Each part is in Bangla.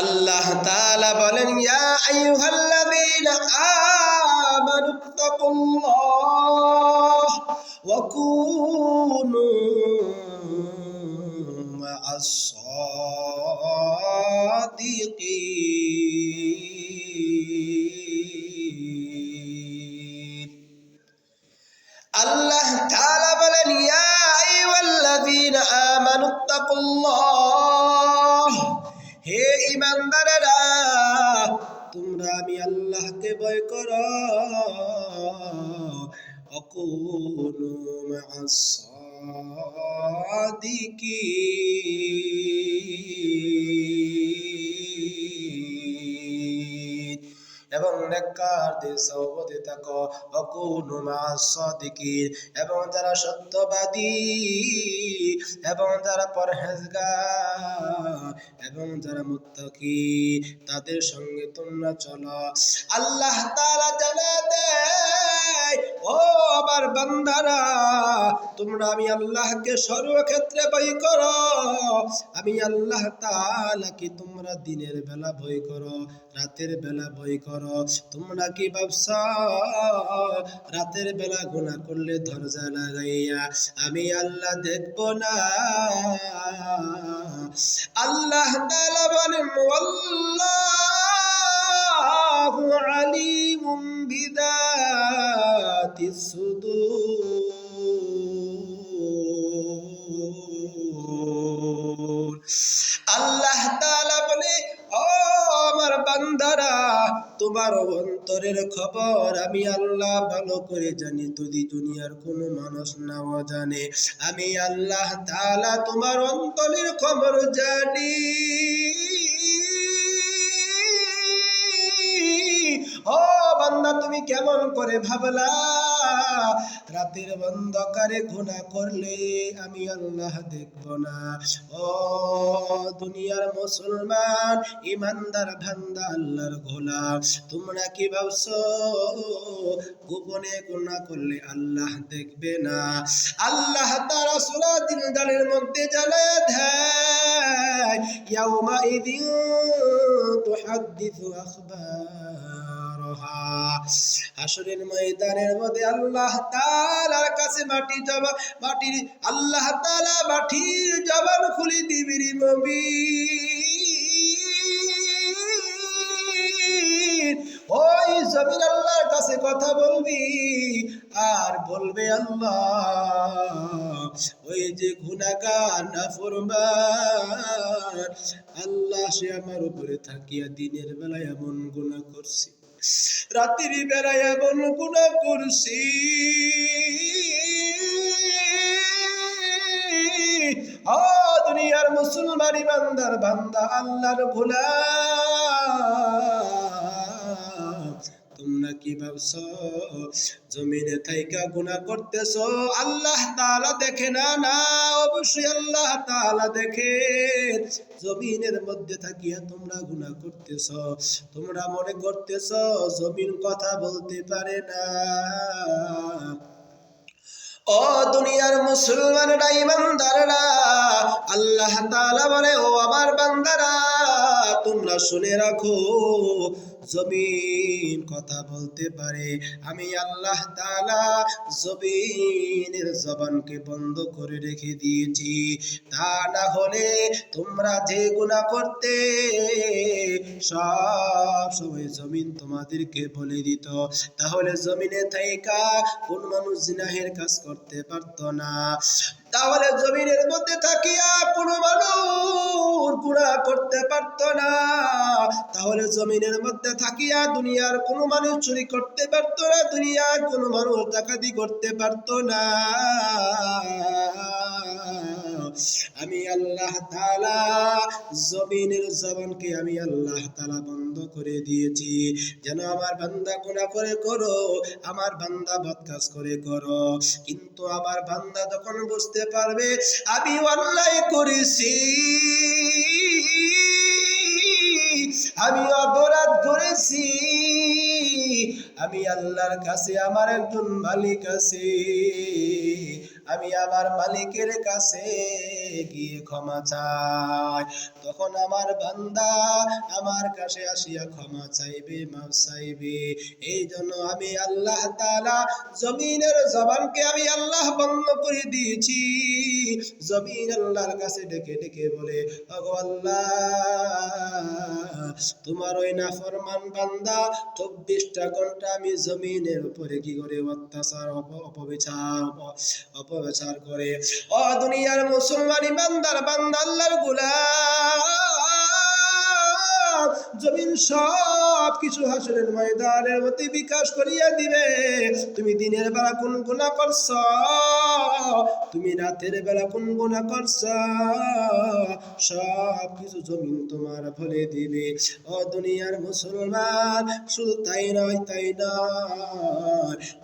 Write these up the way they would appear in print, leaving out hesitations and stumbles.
আল্লাহ তাআলা বলেন, ইয়া আইয়ুহাল্লাযীনা আমানুত্তাকুল্লাহ ওয়া কুনু মা'আস সাদিকিন। আল্লাহ তাআলা বলেন, ইয়া আইয়ুহাল্লাযীনা আমানুত্তাকুল্লাহ, হে ঈমানদারেরা, তোমরা আমি আল্লাহকে ভয় করো। ওয়াকুনু মা'আস সাদিকিন, এবং নেককারদের সহবতে থাকো। ওয়াকুনু মা'আস সাদিকিন, এবং যারা সত্যবাদী এবং যারা পরহেজগার এবং যারা মুত্তাকি তাদের সঙ্গে তোমরা চলো। আল্লাহ তাআলা জানায় দেয়, ও আমার বান্দারা, তোমরা আমি আল্লাহকে সর্বক্ষেত্রে ভয় করো। আমি আল্লাহ তাআলাকে তোমরা দিনের বেলা ভয় করো, রাতের বেলা ভয় করো। তোমরা কি ভাবছো রাতের বেলা গুনাহ করলে দরজা লাগাইয়া আমি আল্লাহ দেখব না? আল্লাহ তাআলা বলেন, ওয়াল্লাহু আলিমুম বিযাতিস সুদূর। আল্লাহ তাআলা বলে, ও আমার বান্দারা, তোমার অন্তরের খবর আমি আল্লাহ ভালো করে জানি। যদি দুনিয়ার কোনো মানুষ নাও জানে, আমি আল্লাহ তাআলা তোমার অন্তরের খবর জানি। ও বান্দা, তুমি কেমন করে ভাবলা রাতের অন্ধকারে গুনাহ করলে আমি আল্লাহ দেখব না? ও দুনিয়ার মুসলমান, ইমানদার বান্দা, আল্লাহর গোলাম, তোমরা কি ভাবছো গোপনে গুনাহ করলে আল্লাহ দেখবে না? আল্লাহ তাআলা সূরা জিলজালের মধ্যে জানায় দেয়, ইয়াউমা ইযিন তুহাদ্দিসু আখবারাহা। হাসরের ময়দানের মধ্যে আল্লাহ তাআলার কাছে আল্লাহ তাআলা মাটির জবান খুলে দিবি রে মুমিন। ওই জমিন আল্লাহর কাছে কথা বলবি আর বলবে, আল্লাহ, ওই যে গুনাহগার নাফরমান আল্লাহ, সে আমার উপরে থাকিয়া দিনের বেলায় এমন গুনাহ করছে, রাতের বেলায় এমন গুনাহ করছি। ও দুনিয়ার মুসলমান, ইমানদার বান্দা, আল্লাহর গোলাম, তোমরা কি ভাবছো জমিনে থাইকা গুনাহ করতেছো আল্লাহ তাআলা দেখে না? না, অবশ্যই আল্লাহ তাআলা দেখে। জমিনের মধ্যে থাকিয়া তোমরা গুনাহ করতেছো, তোমরা মনে করতেছো জমিন কথা বলতে পারে না। ও দুনিয়ার মুসলমানরা, ইমানদাররা, আল্লাহ তাআলা বলে, ও আমার বান্দারা, তোমরা শুনে রাখো, জমিন কথা বলতে পারে। আমি আল্লাহ তাআলা জমিনের জবানকে বন্ধ করে রেখে দিয়েছি। তা না হলে তোমরা যে গুনাহ করতে সব সময় জমিন তোমাদেরকে বলে দিত। তাহলে জমিনে থাইকা কোন মানুষ জিনাহের কাজ করতে পারত না। তাহলে জমিনের মধ্যে থাকিয়া কোন মানুষ গুনাহ করতে পারত না। তাহলে জমিনের মধ্যে থাকিয়া দুনিয়ার কোন মানুষ চুরি করতে পারত না, দুনিয়ার কোন মানুষ ডাকাতি করতে পারত না। আমি আল্লাহ তাআলা জমিনের জবানকে আমি আল্লাহ তাআলা বন্ধ করে দিয়েছি, যেন আমার বান্দা গুনাহ করে করো, আমার বান্দা বদ কাজ করে করো। কিন্তু আমার বান্দা যখন বুঝতে পারবে আমি অন্যায় করেছি, আমি অপরাধ করেছি, আমি আল্লাহর কাছে আমার একজন মালিক আছে, আমি আমার মালিকের কাছে গিয়ে ক্ষমা চাই। তখন আমার বান্দা আমার কাছে আসিয়া ক্ষমা চাইবে, মাফ চাইবে। এই জন্য আমি আল্লাহ তাআলা জমিনের জবানকে আমি আল্লাহ বন্ধ করে দিয়েছি। জমিন আল্লাহর কাছে ডেকে ডেকে বলে, ওগো আল্লাহ, তোমার ওই নাফরমান বান্দা 24টা ঘন্টা আমি জমিনের উপরে কি করে অত্যাচার অপবিচার করে। ও দুনিয়ার মুসলমান ইমানদার বান্দা আল্লাহর গোলাম, জমিন সব কিছু হাসরের ময়দানের মধ্যে বিকাশ করিয়া দিবে। তুমি দিনের বেলা কোন গুনাহ করছ, তুমি রাতের বেলা কোন গুনাহ করছ, সব কিছু জমিন তোমার বলে দিবে। ও দুনিয়ার মুসলমান, শুধু তাই নয়,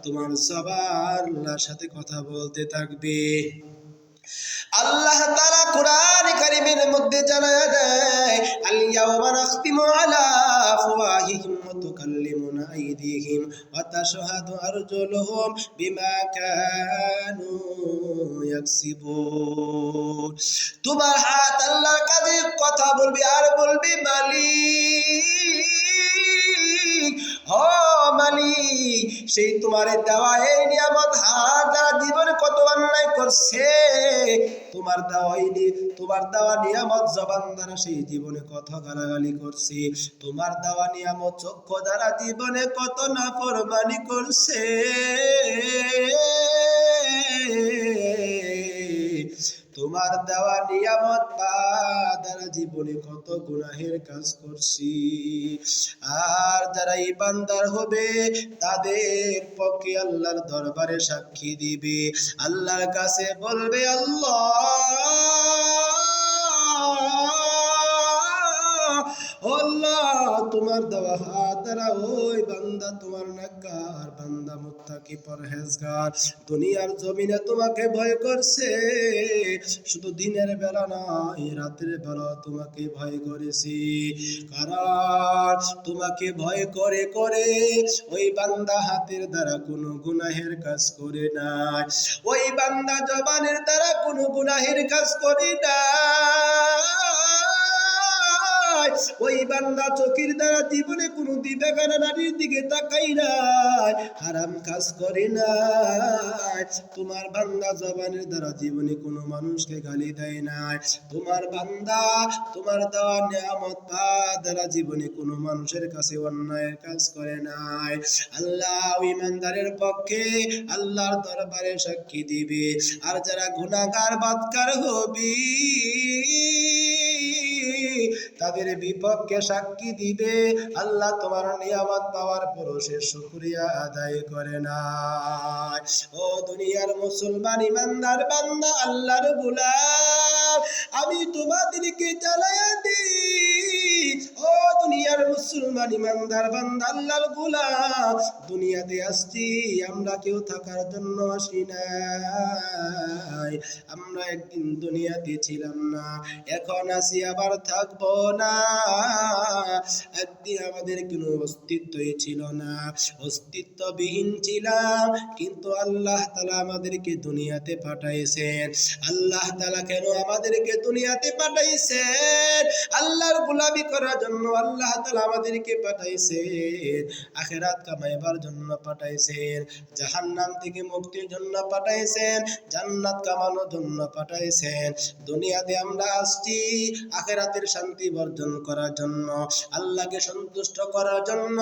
তোমার জবান আল্লাহর সাথে কথা বলতে থাকবে। আল্লাহ তাআলা কোরআন কারীমের মধ্যে জানায়া দেয়, আল ইয়াওমা নাখতিমু আলা আফওয়াহিহিম ওয়া তুকাল্লিমুনা আইদিহিম ওয়া তাশহাদু আরজুলুহুম বিমা কানু ইয়াকসিবুন। তোমার হাত আল্লাহর কাছে কথা বলবে আর বলবে, মালিক, ও মালিক, সেই তোমার দেওয়া এই নিয়ামত হাত দ্বারা জীবনে কত অন্যায় করছে, তোমার দেওয়া নিয়ামত জবান দ্বারা সেই জীবনে কত গালাগালি করছে, তোমার দেওয়া নিয়ামত চক্ষু দ্বারা জীবনে কত নাফরমানি করছে। তোমার দেওয়া নিয়ামত পা দ্বারা জীবনে কত গুনাহের কাজ করছি। আর যারা ইমানদার হবে তাদের পক্ষে আল্লাহর দরবারে সাক্ষী দিবে, আল্লাহর কাছে বলবে, আল্লাহ, তোমার দেওয়া হাত দ্বারা ওই বান্দা তোমার নেককার বান্দা, মুত্তাকি, পরহেজগার দুনিয়ার জমিনে তোমাকে ভয় করছে। শুধু দিনের বেলা নয়, রাতের বেলা তোমাকে ভয় করেছি। কারণ তোমাকে ভয় করে করে ওই বান্দা হাতের দ্বারা কোনো গুনাহের কাজ করে নাই, ওই বান্দা জবানের দ্বারা কোনো গুনাহের কাজ করে নাই, ওই বান্দা চোখের দ্বারা জীবনে কোনো দিবেগানা নারীর দিকে তাকাই নাই, হারাম কাজ করে নাই। তোমার বান্দা জবানের দ্বারা জীবনে কোনো মানুষকে গালি দেয় নাই। তোমার বান্দা তোমার দেওয়া নিয়ামত পা দ্বারা জীবনে কোনো মানুষের কাছে অন্যায়ের কাজ করে নাই। আল্লাহ ইমানদারের পক্ষে আল্লাহর দরবারে সাক্ষী দিবে। আর যারা গুনাহগার বাদকার হবে তাদের বিপক্ষে সাক্ষী দিবে। আল্লাহ তোমার নিয়ামত পাওয়ার পরও সে শুকরিয়া আদায় করে না। ও দুনিয়ার মুসলমান ইমানদার বান্দা আল্লাহর গোলাম, আমি তোমাদেরকে জানায়া দিই, ও দুনিয়ার মুসলমান ইমানদার বান্দা আল্লাহর গোলাম, দুনিয়াতে আসছি আমরা কেউ থাকার জন্য আসি নাই। আমরা একদিন দুনিয়াতে ছিলাম না, এখন আসি আবার থাকবো না। একদিন আমাদের কোনো অস্তিত্বই ছিল না, অস্তিত্ববিহীন ছিলাম, কিন্তু আল্লাহ তাআলা আমাদেরকে দুনিয়াতে পাঠাইছেন। আল্লাহ তাআলা কেন আমাদেরকে দুনিয়াতে পাঠাইছেন? আল্লাহর গোলামি করার জন্য আল্লাহ তাআলা আমাদেরকে পাঠাইছেন, আখিরাত কামাইবার জন্য পাঠাইছেন, জাহান্নাম থেকে মুক্তির জন্য পাঠাইছেন, জান্নাত কামানোর জন্য পাঠাইছেন। দুনিয়াতে আমরা আসছি আখিরাতের শান্তি বর্জন করার জন্য, আল্লাহকে সন্তুষ্ট করার জন্য,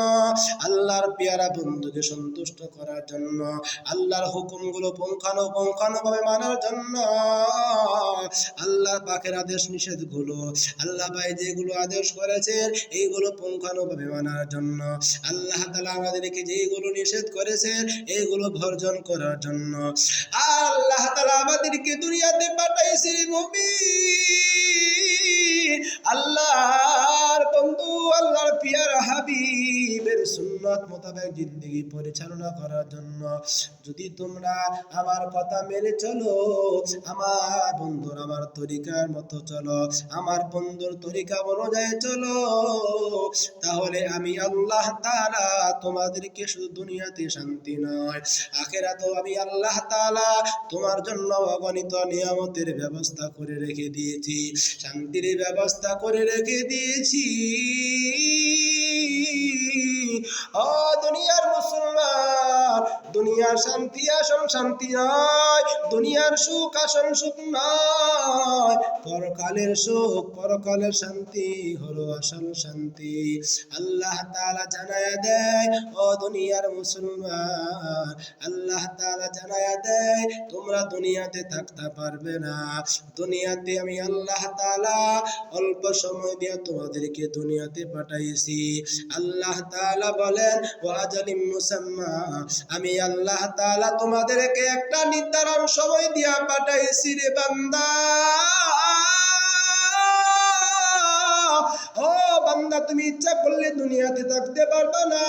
আল্লাহর পেয়ারা বন্ধুকে সন্তুষ্ট করার জন্য, আল্লাহর হুকুমগুলো পুঙ্খানুপুঙ্খানুভাবে মানার জন্য, আল্লাহর পাকের আদেশ নিষেধগুলো, আল্লাহ ভাই যেগুলো আদেশ করেছেন এইগুলো পুঙ্খানুভাবে মানার জন্য, আল্লাহ তাআলা আমাদেরকে যেগুলো নিষেধ করেছেন এইগুলো বর্জন করার জন্য। আল্লাহ তাআলা আমাদেরকে দুনিয়াতে পাঠাইছে মুমিন, আল্লাহর বন্ধু, আল্লাহর পিয়ারা হাবিবের সুন্নাত সুন্নাত মোতাবেক জিন্দেগি পরিচালনা করার জন্য। যদি তোমরা আমার কথা মেনে চলো, আমার বন্ধুর আমার তরিকার মতো চলো, আমার বন্ধুর তরিকা অনুযায়ী চলো, তাহলে আমি আল্লাহ তাআলা তোমাদেরকে শুধু দুনিয়াতে শান্তি নয়, আখিরাতেও আমি আল্লাহ তাআলা তোমার জন্য অগণিত নিয়ামতের ব্যবস্থা করে রেখে দিয়েছি, শান্তির ব্যবস্থা করে রেখে দিয়েছি। ও দুনিয়ার মুসলমান, দুনিয়ার শান্তি আসল শান্তি নয়, দুনিয়ার সুখ আসল সুখ নয়, পরকালের সুখ পরকালের শান্তি হলো আসল শান্তি। আল্লাহ তাআলা জানায়া দেয়, ও দুনিয়ার মুসলমান, আল্লাহ তাআলা জানায়া দেয় তোমরা দুনিয়াতে থাকতে পারবে না, দুনিয়াতে আমি আল্লাহ তাআলা অল্প সময় দিয়ে তোমাদেরকে দুনিয়াতে পাঠাইছি। আল্লাহ তাআলা বলেন ওয়া আজালিম মুসাম্মা, আমি আল্লাহ তাআলা তোমাদেরকে একটা নির্ধারণ সময় দিয়া পাঠাইছি রে বান্দা। ও বান্দা, তুমি ইচ্ছা করলে দুনিয়াতে থাকতে পারবে না।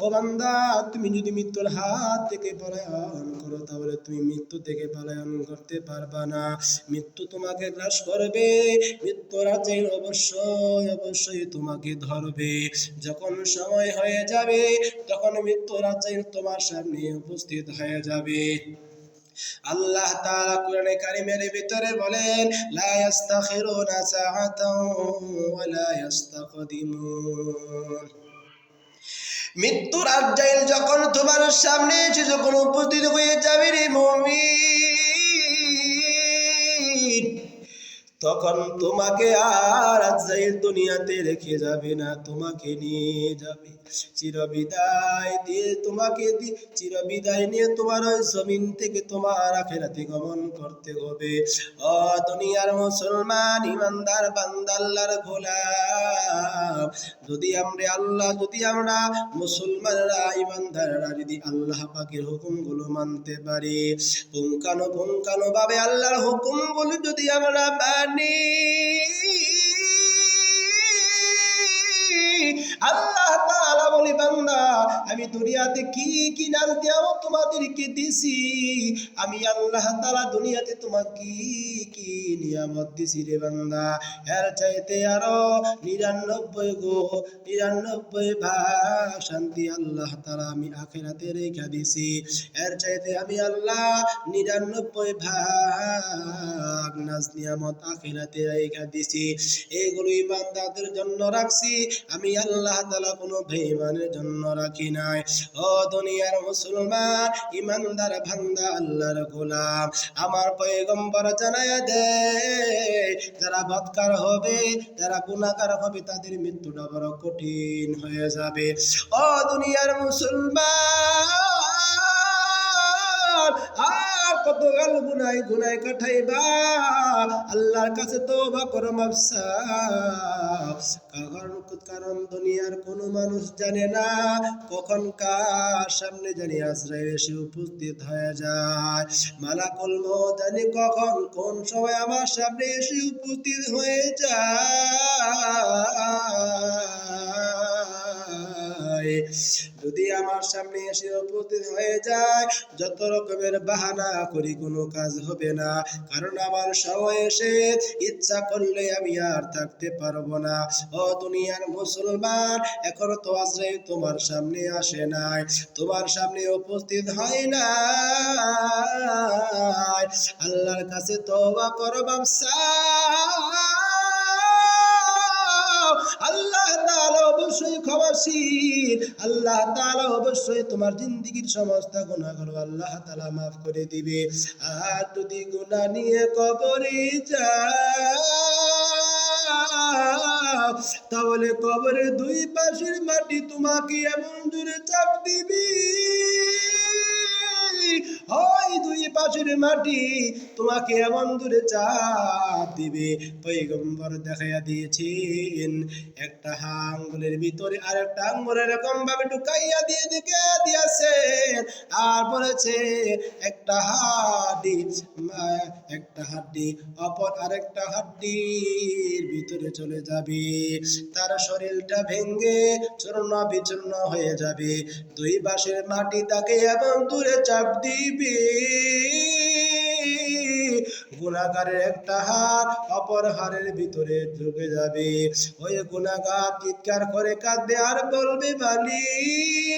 ও বান্দা, তুমি যদি মৃত্যুর হাত থেকে পলায়ন করো, তাহলে তুমি মৃত্যু থেকে পলায়ন করতে পারবে না, মৃত্যু তোমাকে গ্রাস করবে, মৃত্যুর আজই অবশ্যই অবশ্যই তোমাকে ধরবে। যখন সময় হয়ে যাবে, তখন মৃত্যুর আজই তোমার সামনে উপস্থিত হয়ে যাবে। আল্লাহ তাআলা কোরআনে কারীমের ভিতরে বলেন, লা ইস্তাখিরুনা সাআতাও ওয়া লা ইস্তাকদিমুন। মৃত্যুর আজরাইল যখন তোমার সামনে এসে যখন উপস্থিত হয়ে যাবে রে মুমিন, তখন তোমাকে আর আজরাইল দুনিয়াতে রেখে যাবে না, তোমাকে নিয়ে যাবে চিরবিদায় দিয়ে, তোমাকে চিরবিদায় নিয়ে তোমার ওই জমিন থেকে তোমার আখিরাতে গমন করতে হবে। ও দুনিয়ার মুসলমান, ইমানদার বান্দা, আল্লাহর গোলাম, যদি আমরা মুসলমানরা ইমানদাররা যদি আল্লাহ পাকের হুকুমগুলো মানতে পারি, পুঙ্খানুপুঙ্খানু ভাবে আল্লাহর হুকুমগুলো যদি আমরা মানি, আল্লাহ তাআলা বলে, বান্দা আমি দুনিয়াতে কি কি নাজ দেও তোমাদেরকে দিছি, আমি আল্লাহ তাআলা দুনিয়াতে তোমাকে কি নিয়ামত দিছি রে বান্দা, এর চাইতে আরো 99 ভাগ শান্তি আল্লাহ তাআলা আমি আখিরাতে রেখে দিছি, এর চাইতে আমি আল্লাহ 99 ভাগ নাজ নিয়ামত আখিরাতে রেখে দিছি। এগুলো ইমানদারদের জন্য রাখছি, আমি আল্লাহ তাআলা কোনো বেঈমানের জন্য রাখি নাই। ও দুনিয়ার মুসলমান, ইমানদার বান্দা, আল্লাহর গোলাম, আমার পয়গম্বর জানায়া দেয়, যারা বদকার হবে, যারা গুনাহগার হবে, তাদের মৃত্যুটা বড় কঠিন হয়ে যাবে। ও দুনিয়ার মুসলমান, আর কত গাল গুনায় কাটাইবা, আল্লাহর কাছে তওবা করো, মাফ চাও। কারণ দুনিয়ার কোন মানুষ জানে না কখন কার সামনে জানি আজরাইল এসে উপস্থিত হয়ে যায়, মালাকুল মউত জানি কখন কোন সময় আমার সামনে এসে উপস্থিত হয়ে যায়। যদি আমার সামনে এসে উপস্থিত হয়ে যায়, যত রকমের বাহানা করি কোনো কাজ হবে না, কারণ আমার সময় এসে ইচ্ছা করলে আমি আর থাকতে পারবো না। ও দুনিয়ার মুসলমান, এখনো তো আজরাইল তোমার সামনে আসে নাই, তোমার সামনে উপস্থিত হয় না, আল্লাহর কাছে তওবা করো, মাফ চাও। আল্লাহ তাআলা অবশ্যই ক্ষমাশীল, আল্লাহ তাআলা অবশ্যই তোমার জিন্দেগীর সমস্ত গুনাহগুলো আল্লাহ তাআলা মাফ করে দিবে। আর যদি গুনাহ নিয়ে কবরে যাও, তাহলে কবরের দুই পাশের মাটি তোমাকে এমন জোরে চাপ দিবি, ওই দুই পাশের মাটি তোমাকে এমন দূরে চাপ দিবে। পয়গম্বর দেখাইয়া দিয়েছেন একটা আঙ্গুলের ভিতরে আরেকটা আঙ্গুল এরকম ভাবে ঢুকাইয়া দিয়ে দিকে দিয়েছেন, আর বলেছে একটা হাড্ডি অপর আরেকটা হাড্ডির ভিতরে চলে যাবে, তার শরীরটা ভেঙে চূর্ণ বিচূর্ণ হয়ে যাবে। দুই পাশের মাটি তাকে এবং দূরে চাপ দিবে। গুনাহগারের একটা হাড় অপর হাড়ের ভিতরে ঢুকে যাবে। ওই গুনাহগার চিৎকার করে কাঁদবে আর বলবে, মালিক,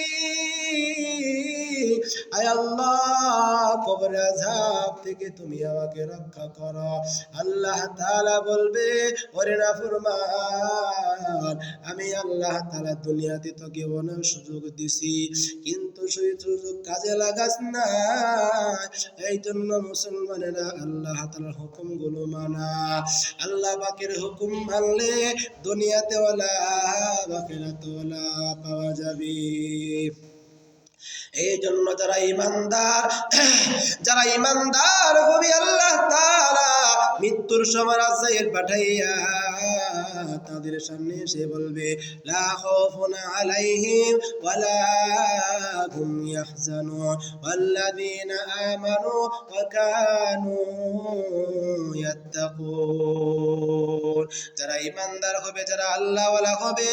আয় আল্লাহ, কবরের আযাব থেকে তুমি আমাকে রক্ষা করো। আল্লাহ তাআলা বলবে, ওরে নাফরমান, আমি আল্লাহ তাআলা দুনিয়াতে তোকে অনেক সুযোগ দিছি, কিন্তু সেই সুযোগ কাজে লাগাস না। এই জন্য মুসলমানেরা আল্লাহ তাআলার হুকুমগুলো মানা। আল্লাহ পাকের হুকুম মানলে দুনিয়াতে ওয়ালা আখিরাতে ওয়ালা পাওয়া যাবে। এই জন্য যারা ইমানদার হবে, আল্লাহ তাআলা মৃত্যুর সময় আযাব পাঠাইয়া তাদের সামনে এসে বলবে, লা খাউফুন আলাইহিম ওয়ালা হুম ইয়াহজানুন ওয়াল্লাযীনা আমানু ওয়া কানু ইয়াত্তাকুন। যারা ইমানদার হবে, যারা আল্লাহওয়ালা হবে,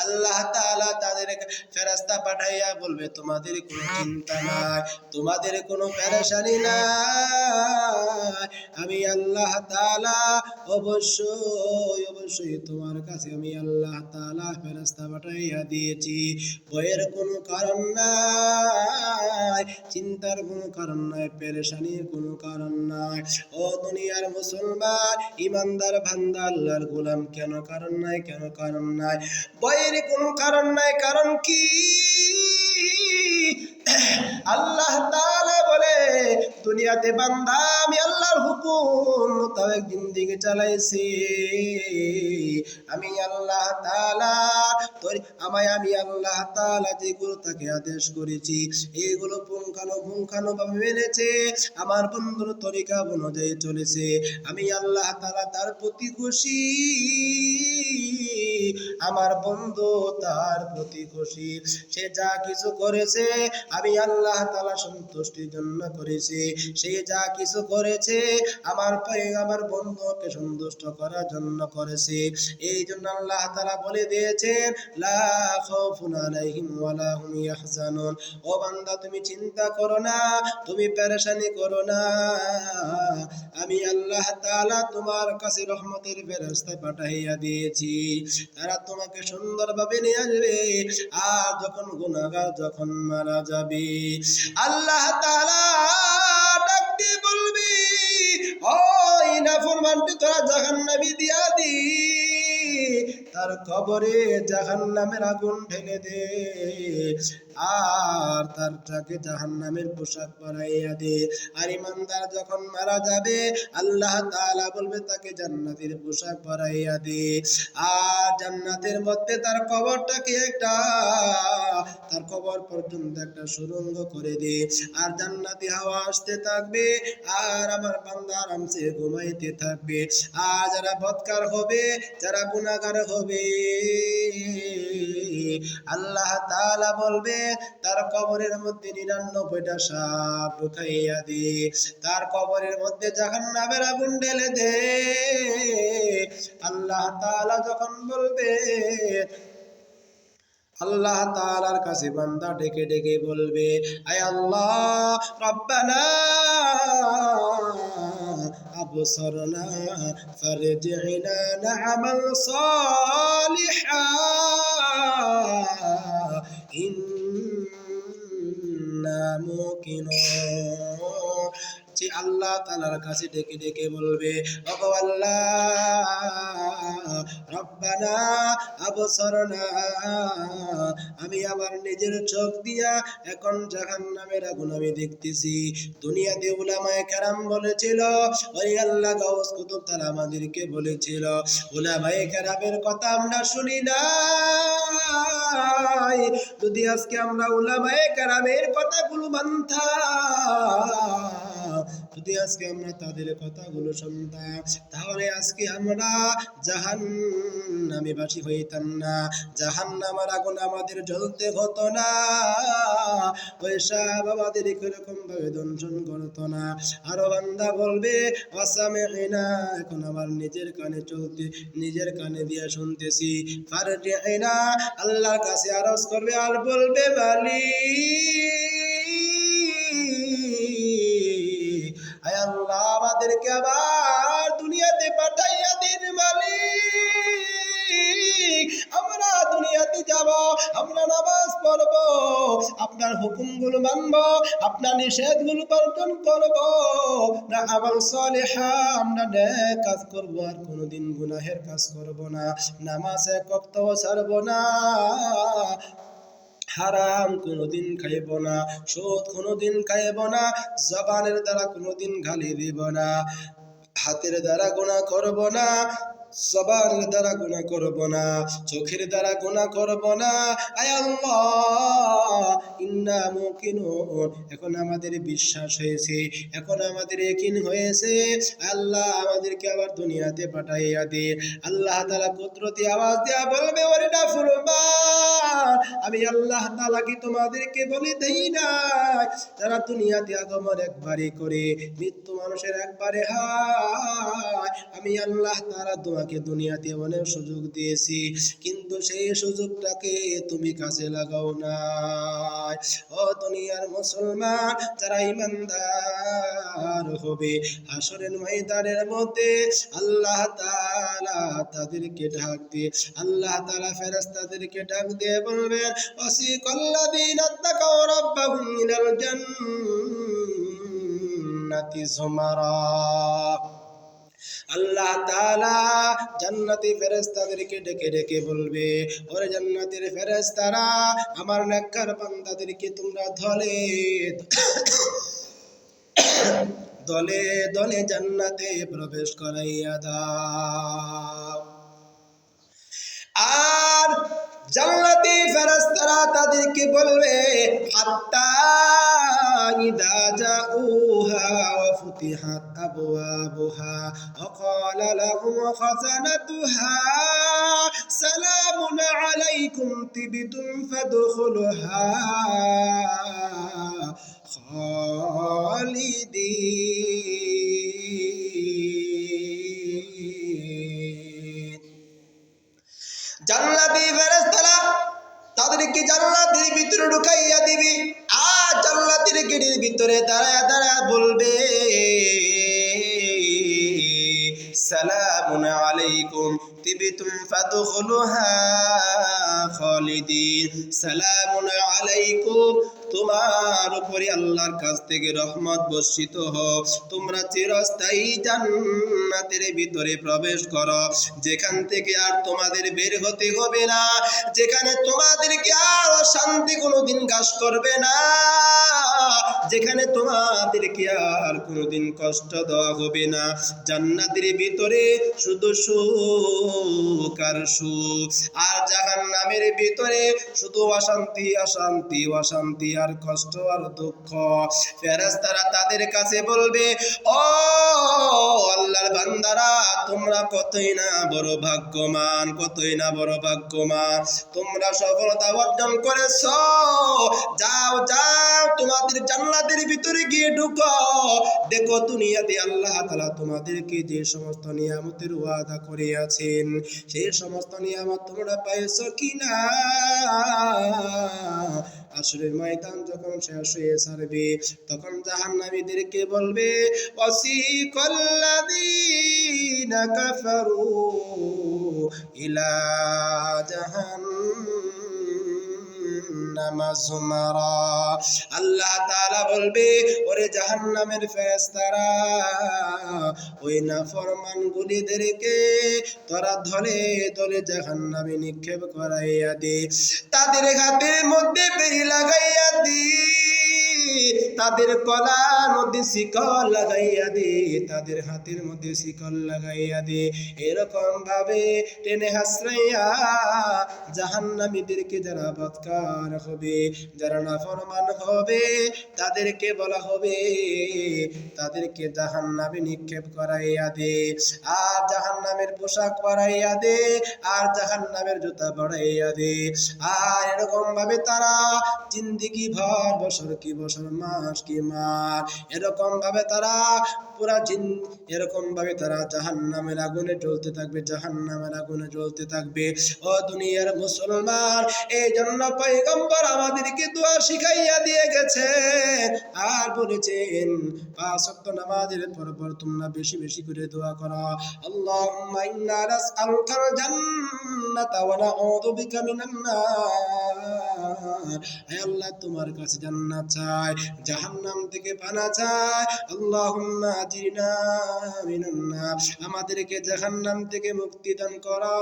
আল্লাহ তাআলা তাদের ফেরেশতা পাঠাইয়া বলবে, তোমাদের কোনো চিন্তা নাই, তোমাদের কোনো পেরেশানি নাই, আমি আল্লাহ তাআলা অবশ্যই তোমার কাছে আমি আল্লাহ তাআলা ফেরেশতা পাঠাইয়া দিয়েছি। ভয়ের কোনো কারণ নাই, চিন্তার কোনো কারণ নাই, পেরেশানির কোনো কারণ নাই। ও দুনিয়ার মুসলমান ইমানদার বান্দা আল্লাহর গোলাম, কেন কারণ নাই, কেন কারণ নাই, ভয়ের কোনো কারণ নাই। কারণ কি? আল্লাহ তাআলা বলে, দুনিয়াতে বান্দা আমি আল্লাহর হুকুম মোতাবেক জিন্দেগি চালাইছি। আমি আল্লাহ তাআলা আমি আল্লাহ তাআলা যেগুলো তাকে আদেশ করেছি এগুলো পুঙ্খানুপুঙ্খানুভাবে মেনেছে, আমার বন্ধুর তরিকা অনুযায়ী চলেছে। আমি আল্লাহ তাআলা তার প্রতি খুশি, আমার বন্ধু তার প্রতি খুশি। সে যা কিছু করেছে আমি আল্লাহ তাআলা সন্তুষ্টির জন্য করেছে। সে যা কিছু করেছে আমার বন্ধুকে সন্তুষ্ট করার জন্য করেছে। এই জন্য আল্লাহ তাআলা বলে দিয়েছেন, লা খাউফুন আলাইহিম ওয়ালা হুম ইয়াহজানুন। ও বান্দা, তুমি চিন্তা করো না, তুমি পেরেশানি করো না, আমি আল্লাহ তাআলা তোমার কাছে রহমতের ফেরেশতা পাঠাইয়া দিয়েছি। তারা তোমাকে সুন্দরভাবে নিয়ে আসবে। আর যখন গুনাহগার যখন মারা যাবে, আল্লাহ তাআলা ডাক দিয়ে বলবে, ওই নাফরমানকে তোরা জাহান্নামে দিয়া দি, তার কবরে জাহান্নামের আগুন ঢেলে দে, আর তাকে জাহান্নামের পোশাক পরাইয়া দে। আর ইমানদার যখন মারা যাবে আল্লাহ তাআলা বলবে, তাকে জান্নাতের পোশাক পরাইয়া দে, আর জান্নাতের মধ্যে তার কবরটাকে তার কবর পর্যন্ত একটা সুড়ঙ্গ করে দে, আর জান্নাতি হাওয়া আসতে থাকবে, আর আমার বান্দা আরামসে ঘুমাইতে থাকবে। আর যারা বদকার হবে, যারা গুনাহগার হবে, আল্লাহ তাআলা বলবে, তার কবরের মধ্যে 99টা সাপ ঢুকাইয়া দে, তার কবরের মধ্যে জাহান্নামের আগুন ঢেলে দে। আল্লাহ তাআলা যখন বলবে, আল্লাহ তাআলার কাছে বান্দা ডেকে ডেকে বলবে, আয় আল্লাহ, রব্বানা আবসারনা ফারজি'না না'মাল সালিহান ইন্না মুকিনুন। যে আল্লাহ তাআলার কাছে ডেকে ডেকে বলবে, ওগো আল্লাহ রব্বানা আবসারনা, আমি আমার নিজের চোখ দিয়া এখন জাহান্নামের আগুন আমি দেখতেছি। দুনিয়াতে উলামায়ে কেরাম বলেছিল, ওই আল্লাহ গাউস কুতুব তারা আমাদেরকে বলেছিল, উলামায়ে কেরামের কথা আমরা শুনি নাই। যদি আজকে আমরা উলামায়ে কেরামের কথাগুলো মানতাম, যদি আজকে আমরা তাদের কথাগুলো শুনতাম, তাহলে আজকে আমরা জাহান্নামীবাসী হইতাম না, জাহান্নামের আগুন আমাদের জ্বলতে হতো না, ওই সব আমাদের এরকম ভাবে দংশন করতো না। আরো বান্দা বলবে ওয়াসামি'না, এখন আমার নিজের কানে চলতে, নিজের কানে দিয়ে শুনতেছি। ফারজি'না, আল্লাহর কাছে আরজ করবে আর বলবে মালিক, আয় আল্লাহ আমাদেরকে আবার দুনিয়াতে পাঠাইয়া দিন মালিক। আমরা দুনিয়াতে যাব, আমরা নামাজ পড়ব, আপনার হুকুমগুলো মানব, আপনার নিষেধগুলো পালন করব, না আমল সালেহা আমরা নেক কাজ করব, আর কোনোদিন গুনাহের কাজ করব না, নামাজ এক ওয়াক্তও ছাড়ব না, হারাম কোনোদিন খাইব না, সুদ কোনোদিন খাইব না, জবানের দ্বারা কোনোদিন গালি দিব না, হাতের দ্বারা গুনাহ করব না, জবানের দ্বারা গুনাহ করব না, চোখের দ্বারা গুনাহ করব না। আয় আল্লাহ ইন্না মুকিনুন, এখন আমাদের বিশ্বাস হয়েছে, এখন আমাদের ইয়াকিন হয়েছে, আল্লাহ আমাদেরকে আবার দুনিয়াতে পাঠাইয়া দিন। আল্লাহ তাআলা কুদরতি আওয়াজ দিয়া বলবে, ওরে নাফরমান, আমি আল্লাহ তাআলা কি তোমাদেরকে বলে দেই নাই, যারা দুনিয়াতে আগমন একবারই করে, মৃত্যু মানুষের একবারে হয়, আমি আল্লাহ তাআলা তোমাকে দুনিয়াতে অনেক সুযোগ দিয়েছি, কিন্তু সেই সুযোগটাকে তুমি কাজে লাগাও না। ও দুনিয়ার মুসলমান, যারা ঈমানদার হবে, হাসরের ময়দানের মধ্যে আল্লাহ তাআলা তাদেরকে ডাক দিয়ে, আল্লাহ তাআলা ফেরেশতাদেরকে ডাক দিয়ে বলবেন, ওয়াসিকাল্লাযীনা তাকাউ রাব্বাহুম ইলাল জান্নাতি যুমারা, আল্লাহ তাআলা জান্নাতি ফেরেশতাদেরকে ডেকে ডেকে বলবে, ওরে জান্নাতের ফেরেশতারা, আমার নেককার বান্দাদেরকে তোমরা দলে দলে জান্নাতে প্রবেশ করাইয়া দাও। আর জান্নাতি ফেরেশতারা তাদেরকে বলবে, হাত্তা ইদা জাউহা ওয়া ফুতিহাত আবওয়াবুহা ওয়া ক্বালা লাহুম খাযানাতুহা সালামুন আলাইকুম তিবতুম ফাদখুলুহা খালিদিন। জান্নাতি ফেরেশতারা তাদেরকে জান্নাতের ভিতরে ঢুকাইয়া দিবে, আর জান্নাতের গেটের ভিতরে দাঁড়ায় দাঁড়ায় বলবে, সালামুন আলাইকুম তিবতুম ফাদখুলুহা খালিদিন, সালামুন আলাইকুম, তোমার উপরে আল্লাহর কাছ থেকে রহমত বর্ষিত হোক, তোমরা চিরস্থায়ী জান্নাতের ভিতরে প্রবেশ করো, যেখান থেকে আর তোমাদের বের হতে হবে না, যেখানে তোমাদেরকে আর অশান্তি কোনোদিন গ্রাস করবে না, যেখানে তোমাদেরকে আর কোনোদিন কষ্ট দেওয়া হবে না, জান্নাতের ভিতরে শুধু সুখ আর সুখ, আর জাহান্নামের ভিতরে শুধু অশান্তি অশান্তি অশান্তি আর কষ্ট আর দুঃখ। ফেরেশতারা তাদের কাছে বলবে, ও আল্লাহর বান্দারা, তোমরা কতই না বড় ভাগ্যবান, কতই না বড় ভাগ্যবান, তোমরা সফলতা অর্জন করেছো, যাও যাও তোমাদের জান্নাতের ভিতরে গিয়ে ঢুকো, দেখো দুনিয়াতে আল্লাহ তাআলা তোমাদেরকে যে সমস্ত নিয়ামতের ওয়াদা করিয়াছেন, সেই সমস্ত নিয়ামত তোমরা পাইছো কিনা। হাসরের ময়দান যখন শেষ হয়ে যাবে, তখন জাহান্নামীদেরকে বলবে, ওয়াসিকাল্লাযীনা কাফারু ইলা জাহান্নাম জাহান্নামা যুমারা। আল্লাহ তাআলা বলবে, ওরে জাহান্নামের ফেরেশতারা, ওই নাফরমানগুলিদেরকে তোরা ধরে ধরে জাহান্নামে নিক্ষেপ করাইয়া দে, তাদের হাতের মধ্যে বেড়ি লাগাইয়া দি, তাদের গলার মধ্যে শিকল লাগাইয়া দে, তাদের হাতের মধ্যে শিকল লাগাইয়া দে। এরকম ভাবে টেনে হাসরাইয়া জাহান্নামীদেরকে যারা বৎকার হবে, যারা নাফরমান হবে, তাদেরকে বলা হবে, তাদেরকে জাহান্নামে নিক্ষেপ করাইয়া দে, আর জাহান্নামের পোশাক পরাইয়া দে, আর জাহান্নামের জুতা পরাইয়া দে। আর এরকম ভাবে তারা জিন্দেগি ভর, বছর কি বছর, মাস কি মাস, এরকম ভাবে তারা এরকম ভাবে তারা জাহান্নামের আগুনে জ্বলতে থাকবে, জাহান্নামের আগুনে জ্বলতে থাকবে। ও দুনিয়ার মুসলমান, এই জন্য পয়গম্বর আমাদেরকে দোয়া শিখাইয়া দিয়ে গেছে, আর বলেছেন 5 ওয়াক্ত নামাজের পর তোমরা বেশি বেশি করে দোয়া করো, আল্লাহুম্মা ইন্না নাসআলুকাল জান্নাতা ওয়া নাউযু বিকা মিনান নার। হে আল্লাহ, তোমার কাছে জান্নাত চাই, জাহান্নাম থেকে পানা চাই। আল্লাহুম্মা আজিরনা মিনান নার, আমাদেরকে জাহান্নাম থেকে মুক্তি দান করো,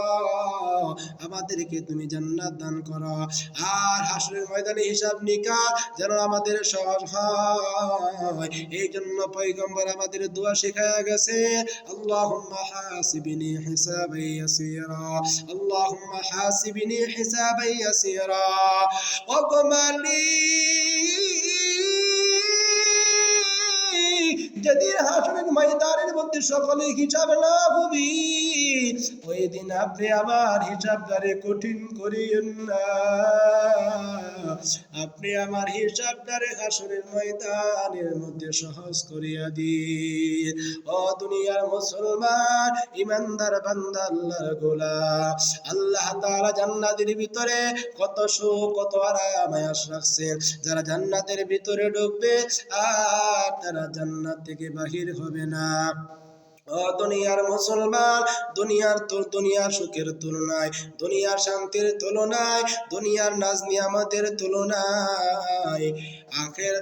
আমাদেরকে তুমি জান্নাত দান করো। আর হাসরের ময়দানে হিসাব নিকাশ যেন আমাদের সহজ হয়, এই জন্য পয়গম্বর আমাদের দোয়া শেখায়া গেছে, আল্লাহুম্মা হাসিবনি হিসাবান ইয়াসীরা, আল্লাহুম্মা হাসিবনি হিসাবান ইয়াসীরা। ও গো মালিক, যেদিন হাসরের ময়দানের মধ্যে সকলে হিসাব না হবি, ওই দিন আপনি আমার হিসাবদারে কঠিন করিয়েন না, আপনি আমার হিসাবদারে হাসরের ময়দানের মধ্যে সহজ করিয়া দিন। ও দুনিয়ার মুসলমান, ইমানদার বান্দা, আল্লাহর গোলাম, আল্লাহ তাআলা জান্নাতের ভিতরে কত সুখ, কত আরাম আয়েশ রাখছেন। যারা জান্নাতের ভিতরে ঢুকবে আর তারা জান্নাত থেকে বাহির হবে না। ও দুনিয়ার মুসলমান, দুনিয়ার সুখের তুলনায়, দুনিয়ার শান্তির তুলনায়, দুনিয়ার নাজ নিয়ামতের তুলনায় আখের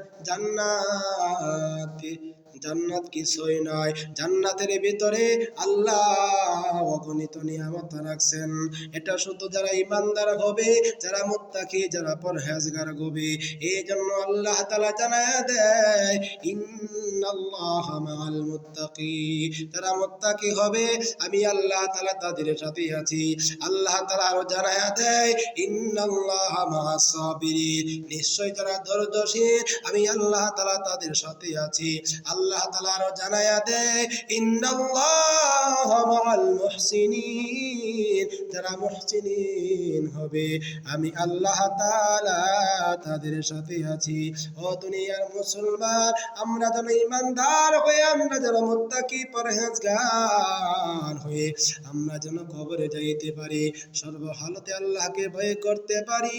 জান্নাত কিছুই নয়। জান্নাতের ভিতরে আল্লাহ অগণিত নিয়ামত রাখছেন। এটা শুধু যারা ইমানদার হবে, যারা মুত্তাকি, যারা পরহেজগার হবে। এই জন্য আল্লাহ তাআলা জানায়া দেয়, ইন্নাল্লাহা মাআল মুত্তাকিন, যারা মুত্তাকি হবে আমি আল্লাহ তাআলা তাদের সাথে আছি। আল্লাহ তাআলা আরো জানায়া দেয়, ইন্নাল্লাহা মাআস সাবিরিন, নিশ্চয় যারা ধৈর্যশীল আমি আল্লাহ তাআলা তাদের সাথে আছি। আল্লাহ তাআলা আরো জানায়া দেয়, ইন্নাল্লাহা মাআল মুহসিনিন, যারা মুহসিনিন হবে আমি আল্লাহ তাআলা তাদের সাথে আছি। ও দুনিয়ার মুসলমান, আমরা যেন ইমানদার হয়ে, আমরা যেন মুত্তাকি পরহেজগার হয়ে আমরা যেন কবরে যাইতে পারি, সর্বহালতে আল্লাহকে ভয় করতে পারি।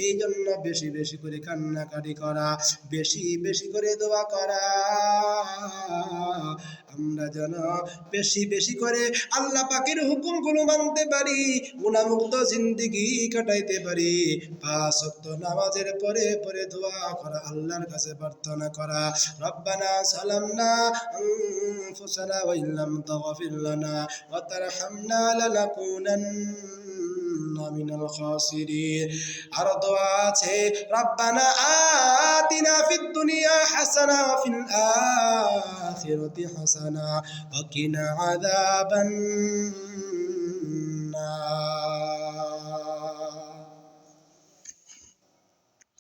এই জন্য বেশি বেশি করে কান্নাকাটি করা, বেশি বেশি করে দোয়া করা, আমরা যেন বেশি বেশি করে আল্লাহ পাকের হুকুমগুলো মানতে পারি, গুনাহমুক্ত জিন্দেগি কাটাইতে পারি। 5 ওয়াক্ত নামাজের পরে পরে দোয়া করা, আল্লাহর কাছে প্রার্থনা করা, রব্বানা সালামনা আনফুসানা ওয়া ইল্লাম তাগফির লানা ওয়া তারহামনা লানাকুনান্না মিনাল খাসিরিন। আর দোয়া আছে, রব্বানা আতিনা ফিদ দুনিয়া হাসানা ওয়া ফিল আখিরাতি হাসানা ওয়া কিনা আযাবান নার।